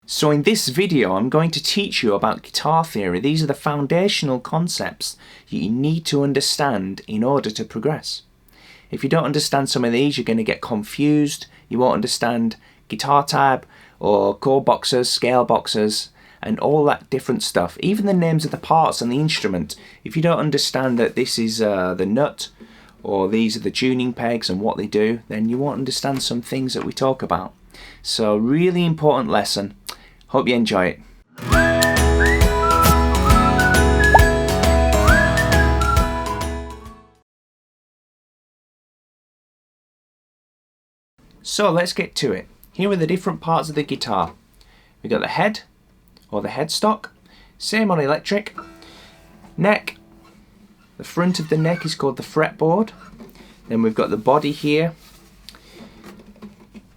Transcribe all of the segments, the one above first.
So in this video I'm going to teach you about guitar theory. These are the foundational concepts you need to understand in order to progress. If you don't understand some of these, you're going to get confused. You won't understand guitar tab or chord boxes, scale boxes, and all that different stuff. Even the names of the parts on the instrument. If you don't understand that this is the nut, or these are the tuning pegs and what they do, then you won't understand some things that we talk about. So really important lesson. Hope you enjoy it. So let's get to it. Here are the different parts of the guitar. We've got the head, or the headstock, same on electric. Neck, the front of the neck is called the fretboard. Then we've got the body here.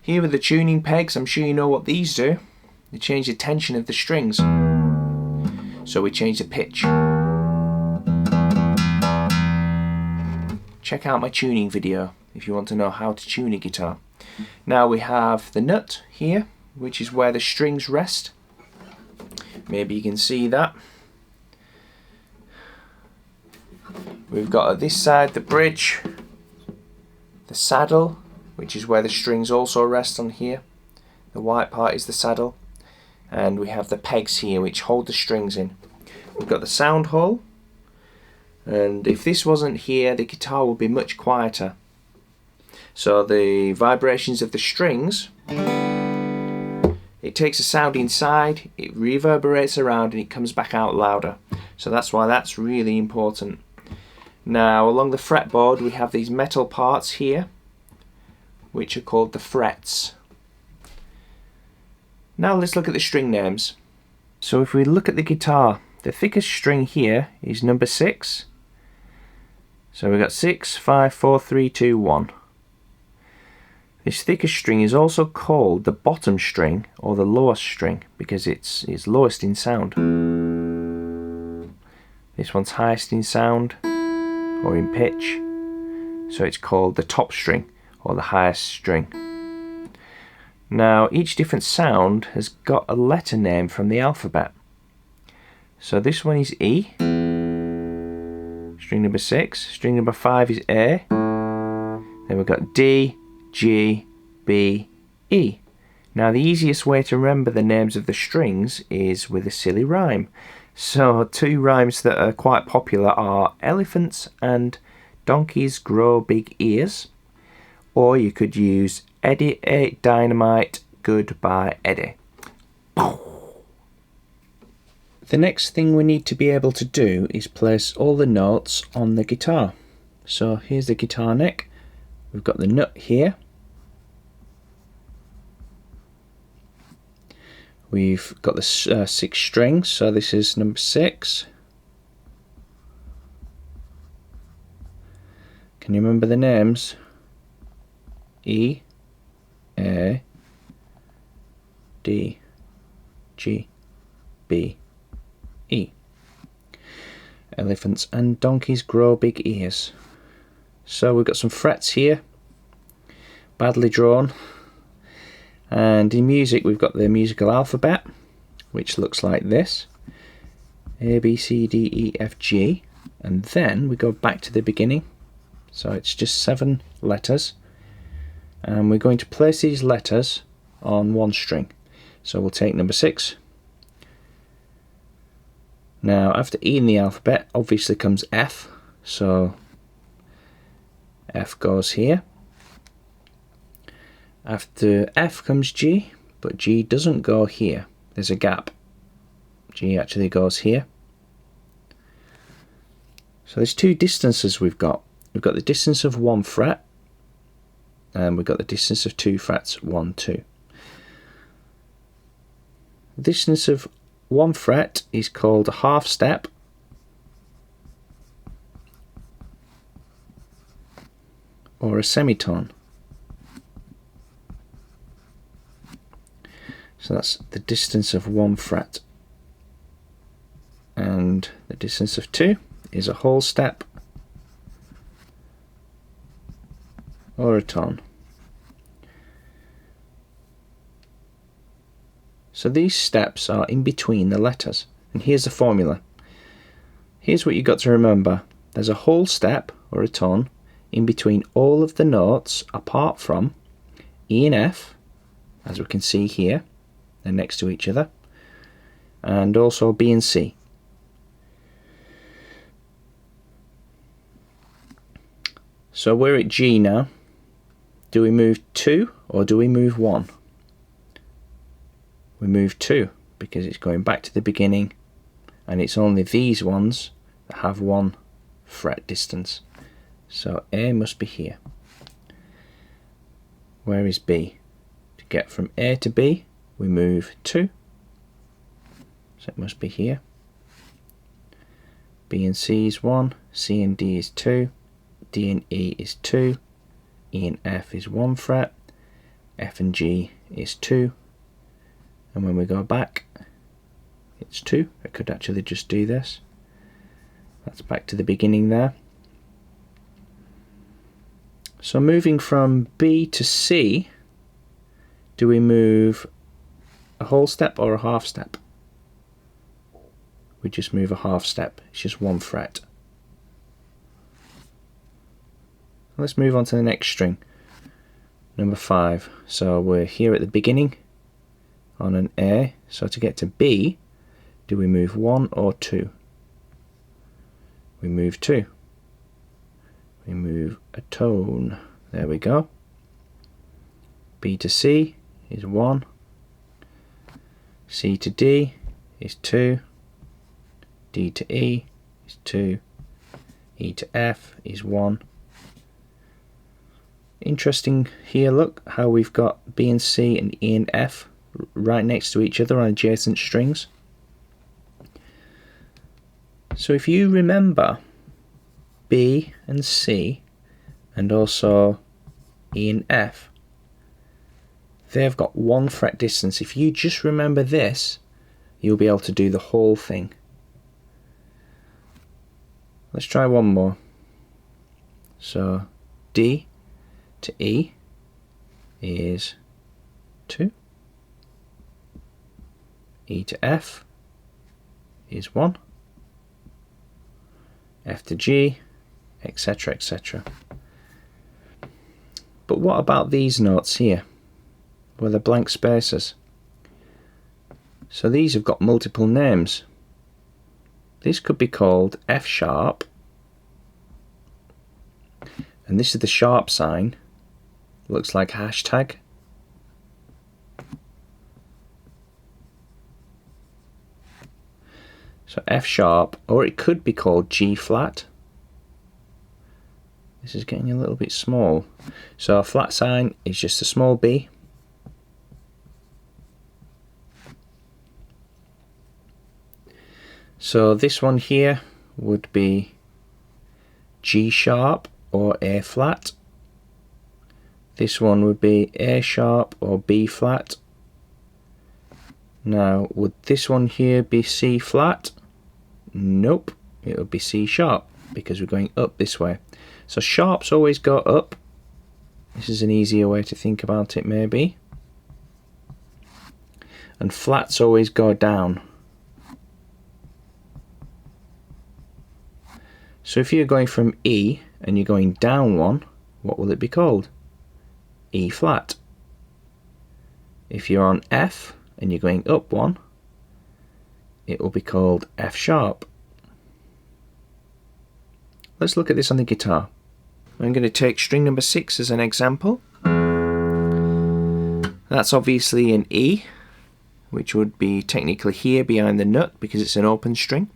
Here are the tuning pegs. I'm sure you know what these do. They change the tension of the strings. So we change the pitch. Check out my tuning video if you want to know how to tune a guitar. Now we have the nut here, which is where the strings rest. Maybe you can see that. We've got at this side the bridge, the saddle, which is where the strings also rest on here. The white part is the saddle. And we have the pegs here which hold the strings in. We've got the sound hole, and if this wasn't here the guitar would be much quieter. So the vibrations of the strings, it takes the sound inside, it reverberates around and it comes back out louder. So that's why that's really important. Now along the fretboard we have these metal parts here which are called the frets. Now let's look at the string names. So if we look at the guitar, the thickest string here is number 6. So we've got 6, 5, 4, 3, 2, 1. This thickest string is also called the bottom string or the lowest string because it's lowest in sound. This one's highest in sound or in pitch, so it's called the top string or the highest string. Now each different sound has got a letter name from the alphabet. So this one is E, string number 6, string number 5 is A, then we've got D, G, B, E. Now the easiest way to remember the names of the strings is with a silly rhyme. So two rhymes that are quite popular are elephants and donkeys grow big ears, or you could use Eddie ate dynamite, goodbye Eddie. The next thing we need to be able to do is place all the notes on the guitar. So here's the guitar neck. We've got the nut here. We've got the 6 strings, so this is number 6. Can you remember the names? E, A, D, G, B, E. Elephants and donkeys grow big ears. So we've got some frets here, badly drawn. And in music we've got the musical alphabet, which looks like this. A, B, C, D, E, F, G. And then we go back to the beginning. So it's just 7 letters. And we're going to place these letters on one string. So we'll take number 6. Now after E in the alphabet obviously comes F, so F goes here. After F comes G, but G doesn't go here. There's a gap. G actually goes here. So there's 2 distances we've got. We've got the distance of 1 fret, and we've got the distance of 2 frets, 1, 2. The distance of 1 fret is called a half step, or a semitone. So that's the distance of 1 fret. And the distance of 2 is a whole step, or a tone. So these steps are in between the letters. And here's the formula. Here's what you've got to remember. There's a whole step, or a tone, in between all of the notes apart from E and F, as we can see here. They're next to each other. And also B and C. So we're at G now. Do we move 2 or do we move 1? We move 2 because it's going back to the beginning, and it's only these ones that have 1 fret distance. So A must be here. Where is B? To get from A to B, we move 2. So it must be here. B and C is 1, C and D is 2, D and E is 2, E and F is 1 fret, F and G is 2, and when we go back, it's 2. I could actually just do this. That's back to the beginning there. So moving from B to C, do we move a whole step or a half step? We just move a half step. It's just 1 fret. Let's move on to the next string, number 5. So we're here at the beginning on an A. So to get to B, do we move 1 or 2? We move 2. We move a tone. There we go. B to C is 1. C to D is 2. D to E is 2. E to F is 1. Interesting here, look how we've got B and C and E and F right next to each other on adjacent strings. So if you remember B and C and also E and F, they've got 1 fret distance. If you just remember this, you'll be able to do the whole thing. Let's try one more. So D to E is 2. E to F is 1. F to G, etc., etc. But what about these notes here? Well, they're blank spaces. So these have got multiple names. This could be called F sharp, and this is the sharp sign. Looks like a hashtag. So F sharp, or it could be called G flat. This is getting a little bit small. So a flat sign is just a small B. So this one here would be G sharp or A flat. This one would be A sharp or B flat. Now, would this one here be C flat? Nope, it would be C sharp because we're going up this way. So sharps always go up. This is an easier way to think about it maybe. And flats always go down. So if you're going from E and you're going down 1, what will it be called? E flat. If you're on F and you're going up 1, it will be called F sharp. Let's look at this on the guitar. I'm going to take string number 6 as an example. That's obviously an E, which would be technically here behind the nut because it's an open string.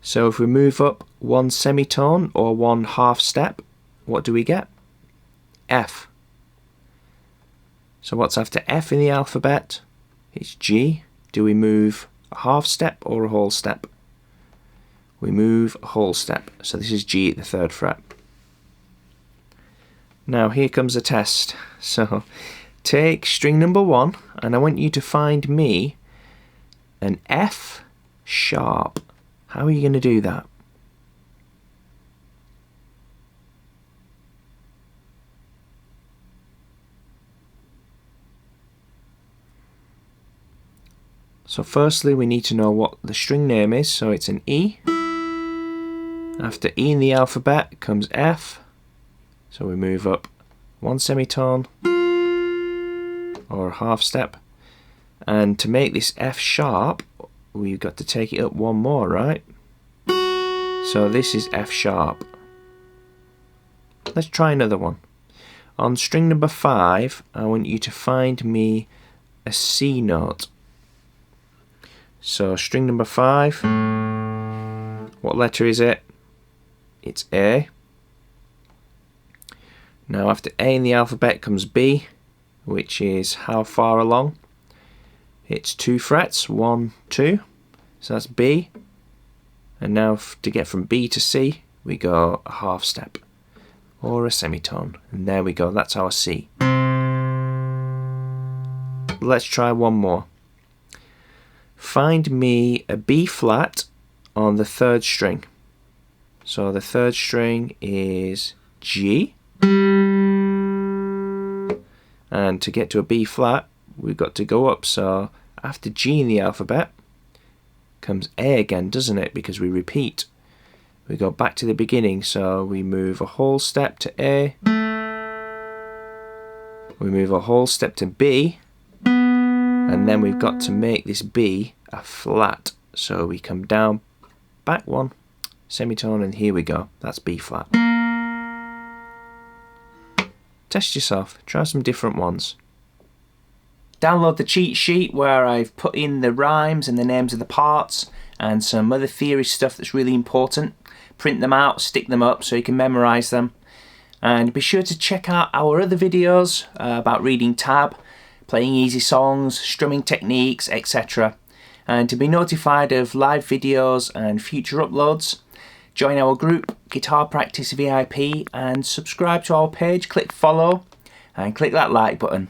So if we move up 1 semitone or 1 half step, what do we get? F. So what's after F in the alphabet? It's G. Do we move a half step or a whole step? We move a whole step. So this is G at the 3rd fret. Now here comes a test. So take string number 1 and I want you to find me an F sharp. How are you going to do that? So firstly we need to know what the string name is, so it's an E. After E in the alphabet comes F, so we move up one semitone or a half step, and to make this F sharp we've got to take it up one more, right? So this is F sharp. Let's try another one. On string number 5 I want you to find me a C note. So string number 5, what letter is it? It's A. Now after A in the alphabet comes B, which is how far along? It's 2 frets, 1, 2, so that's B. And now to get from B to C we go a half step or a semitone, and there we go, that's our C. Let's try one more. Find me a B flat on the 3rd string. So the 3rd string is G, and to get to a B flat we've got to go up, so after G in the alphabet comes A again, doesn't it, because we repeat. We go back to the beginning, so we move a whole step to A, we move a whole step to B, and then we've got to make this B a flat, so we come down, back one, semitone, and here we go, that's B flat. Test yourself, try some different ones. Download the cheat sheet where I've put in the rhymes and the names of the parts and some other theory stuff that's really important. Print them out, stick them up so you can memorize them. And be sure to check out our other videos about reading tab, playing easy songs, strumming techniques, etc. And to be notified of live videos and future uploads, join our group Guitar Practice VIP and subscribe to our page, click follow and click that like button.